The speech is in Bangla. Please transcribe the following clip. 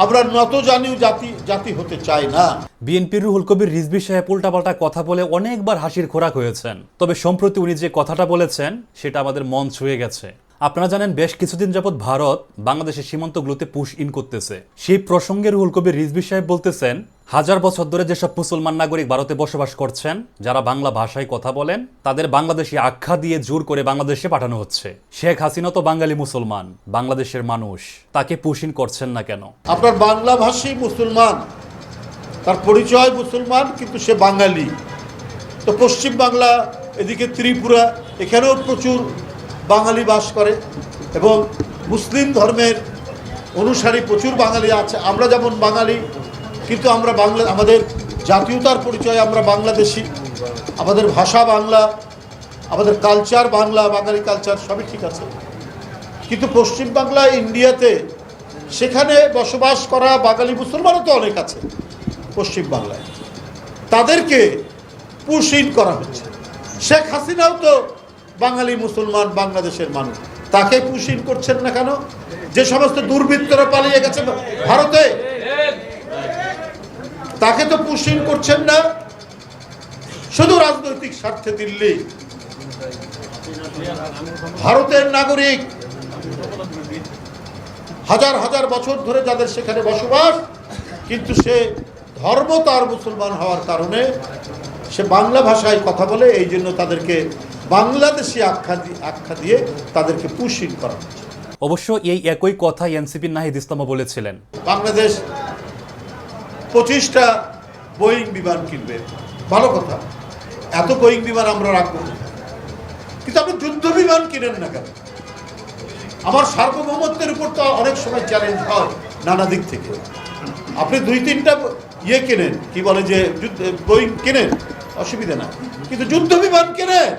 আমরা নতজানিও জাতি হতে চাই না। বিএনপির রুহুল কবির রিজভী সাহেব উল্টাপাল্টা কথা বলে অনেকবার হাসির খোরাক হয়েছেন, তবে সম্প্রতি উনি যে কথাটা বলেছেন সেটা আমাদের মন ছুঁয়ে গেছে। আপনারা জানেন বেশ কিছুদিন যাবৎ ভারত বাংলাদেশের সীমান্তগুলোতে পুশ ইন করতেছে। সেই প্রসঙ্গে রুহুল কবির রিজভী সাহেব বলতেছেন, হাজার বছর ধরে যেসব মুসলমান নাগরিক ভারতে বসবাস করছেন, যারা বাংলা ভাষায় কথা বলেন, তাদের বাংলাদেশি আখ্যা দিয়ে জোর করে বাংলাদেশে পাঠানো হচ্ছে। শেখ হাসিনা তো বাঙালি মুসলমান, বাংলাদেশের মানুষ, তাকে পুশ ইন করছেন না কেন? আপনার বাংলা ভাষী মুসলমান, তার পরিচয় মুসলমান, কিন্তু সে বাঙালি। তো পশ্চিম বাংলা, এদিকে ত্রিপুরা, এখানেও প্রচুর বাঙালি বাস করে এবং মুসলিম ধর্মের অনুসারী প্রচুর বাঙালি আছে। আমরা যেমন বাঙালি, কিন্তু আমরা আমাদের জাতীয়তার পরিচয় আমরা বাংলাদেশি, আমাদের ভাষা বাংলা, আমাদের কালচার বাংলা, বাঙালি কালচার সবই ঠিক আছে। কিন্তু পশ্চিম বাংলা, ইন্ডিয়াতে, সেখানে বসবাস করা বাঙালি মুসলমানও তো অনেক আছে পশ্চিম বাংলায়, তাদেরকে পুশ ইন করা হচ্ছে। শেখ হাসিনাও তো বাঙালি মুসলমান, বাংলাদেশের মানুষ, তাকে পুশ ইন করছেন না কেন? যে সমস্ত দুর্বৃত্তরা পালিয়ে গেছে ভারতে, তাকে তো পুশ ইন করছেন না। শুধু রাজনৈতিক স্বার্থে দিল্লি, ভারতের নাগরিক হাজার হাজার বছর ধরে যাদের সেখানে বসবাস, কিন্তু সে ধর্ম তার মুসলমান হওয়ার কারণে সে বাংলা ভাষায় কথা বলে, এই জন্য তাদেরকে বাংলাদেশি আখ্যা দিয়ে তাদেরকে পুশ ইন করা হচ্ছে। অবশ্য এই একই কথা এনসিপির নাহিদ ইসলামও বলেছিলেন। বাংলাদেশ 25টা বোয়িং বিমান কিনবে, ভালো কথা, এত বোয়িং বিমান আমরা রাখবো, কিন্তু আপনি যুদ্ধ বিমান কিনেন না কেন? আমার সার্বভৌমত্বের উপর তো অনেক সময় চ্যালেঞ্জ হয় নানা দিক থেকে। আপনি 2-3টা ইয়ে কেনেন, কি বলে যে বোয়িং কেনেন, অসুবিধা না, কিন্তু যুদ্ধ বিমান কেনেন